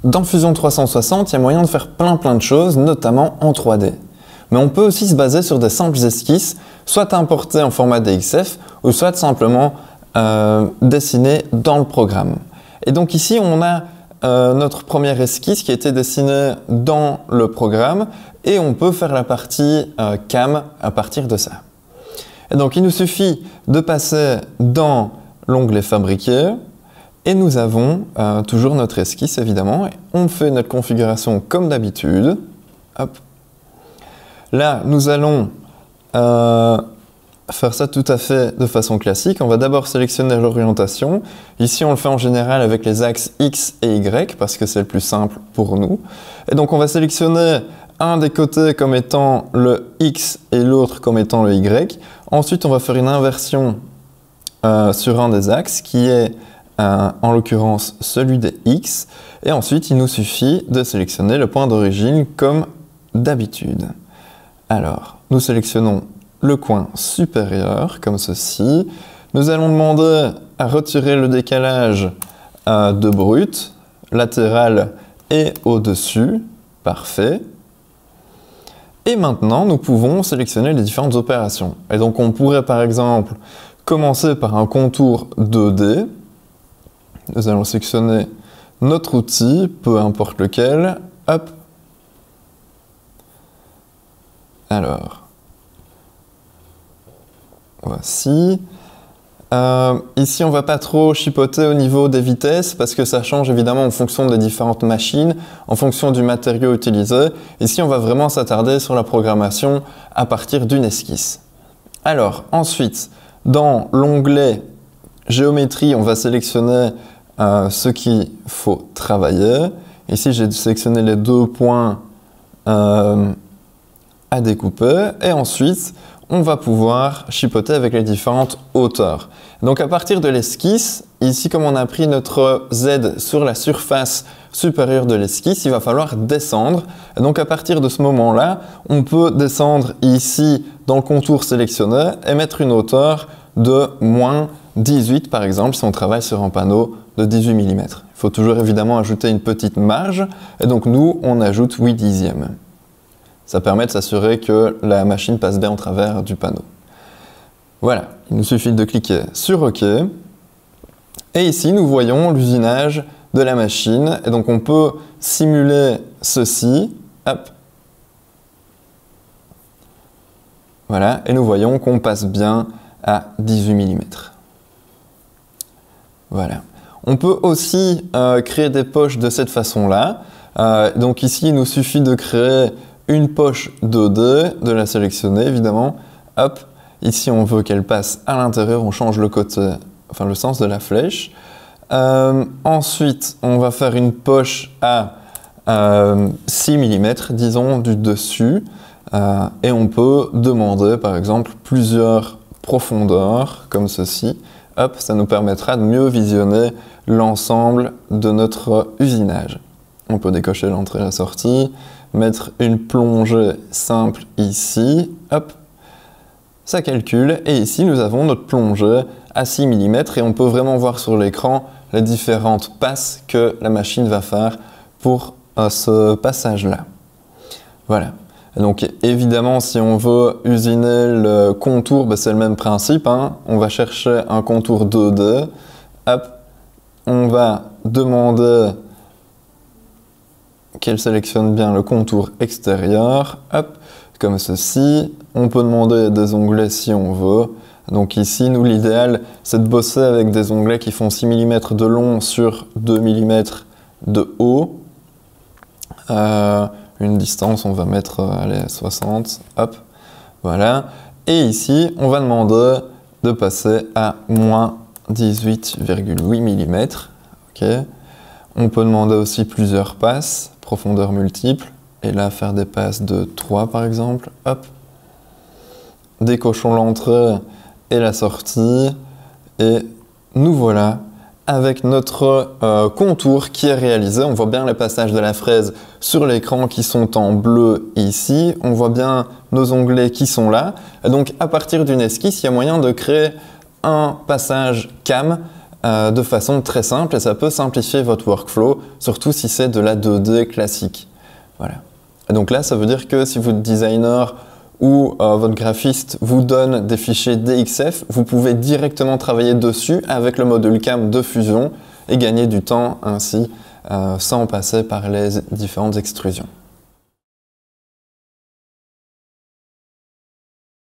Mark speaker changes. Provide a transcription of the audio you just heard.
Speaker 1: dans Fusion 360, il y a moyen de faire plein de choses, notamment en 3D. Mais on peut aussi se baser sur des simples esquisses, soit importées en format DXF, ou soit simplement dessinées dans le programme. Et donc ici, on a notre première esquisse qui a été dessinée dans le programme, et on peut faire la partie CAM à partir de ça. Et donc il nous suffit de passer dans l'onglet Fabriquer, et nous avons toujours notre esquisse évidemment. On fait notre configuration comme d'habitude. Hop. Là, nous allons faire ça tout à fait de façon classique. On va d'abord sélectionner l'orientation. Ici, on le fait en général avec les axes X et Y parce que c'est le plus simple pour nous. Et donc, on va sélectionner un des côtés comme étant le X et l'autre comme étant le Y. Ensuite, on va faire une inversion sur un des axes qui est en l'occurrence celui des X. Et ensuite, il nous suffit de sélectionner le point d'origine comme d'habitude. Alors, nous sélectionnons le coin supérieur, comme ceci. Nous allons demander à retirer le décalage de brut, latéral et au-dessus. Parfait. Et maintenant, nous pouvons sélectionner les différentes opérations. Et donc, on pourrait par exemple commencer par un contour 2D. Nous allons sélectionner notre outil, peu importe lequel. Hop. Alors, voici. Ici, on ne va pas trop chipoter au niveau des vitesses parce que ça change évidemment en fonction des différentes machines, en fonction du matériau utilisé. Ici, on va vraiment s'attarder sur la programmation à partir d'une esquisse. Alors, ensuite, dans l'onglet Géométrie, on va sélectionner ce qu'il faut travailler. Ici, j'ai sélectionné les 2 points à découper. Et ensuite, on va pouvoir chipoter avec les différentes hauteurs. Donc à partir de l'esquisse, ici comme on a pris notre Z sur la surface supérieure de l'esquisse, il va falloir descendre. Et donc à partir de ce moment-là, on peut descendre ici dans le contour sélectionné et mettre une hauteur de moins 18 par exemple si on travaille sur un panneau de 18 mm. Il faut toujours évidemment ajouter une petite marge et donc nous on ajoute 8 dixièmes. Ça permet de s'assurer que la machine passe bien au travers du panneau. Voilà, il nous suffit de cliquer sur OK. Et ici, nous voyons l'usinage de la machine. Et donc, on peut simuler ceci. Hop. Voilà, et nous voyons qu'on passe bien à 18 mm. Voilà. On peut aussi créer des poches de cette façon-là. Donc ici, il nous suffit de créer une poche 2D, de la sélectionner évidemment. Hop, ici on veut qu'elle passe à l'intérieur, on change le côté, enfin le sens de la flèche. Ensuite, on va faire une poche à 6 mm, disons, du dessus. Et on peut demander par exemple plusieurs profondeurs, comme ceci. Hop, ça nous permettra de mieux visionner l'ensemble de notre usinage. On peut décocher l'entrée et la sortie, mettre une plongée simple ici, hop, ça calcule, et ici nous avons notre plongée à 6 mm et on peut vraiment voir sur l'écran les différentes passes que la machine va faire pour ce passage-là. Voilà. Et donc évidemment, si on veut usiner le contour, ben, c'est le même principe, hein. On va chercher un contour 2D, hop, on va demander qu'elle sélectionne bien le contour extérieur, hop, comme ceci. On peut demander des onglets si on veut. Donc ici, nous, l'idéal, c'est de bosser avec des onglets qui font 6 mm de long sur 2 mm de haut. Une distance, on va mettre allez, 60, hop, voilà. Et ici, on va demander de passer à moins 18,8 mm. Okay. On peut demander aussi plusieurs passes, profondeur multiple, et là faire des passes de 3 par exemple, hop. Décochons l'entrée et la sortie, et nous voilà avec notre contour qui est réalisé. On voit bien les passages de la fraise sur l'écran qui sont en bleu ici, on voit bien nos onglets qui sont là, et donc à partir d'une esquisse, il y a moyen de créer un passage CAM de façon très simple et ça peut simplifier votre workflow, surtout si c'est de la 2D classique. Voilà. Et donc là, ça veut dire que si votre designer ou votre graphiste vous donne des fichiers DXF, vous pouvez directement travailler dessus avec le module CAM de Fusion et gagner du temps ainsi sans passer par les différentes extrusions.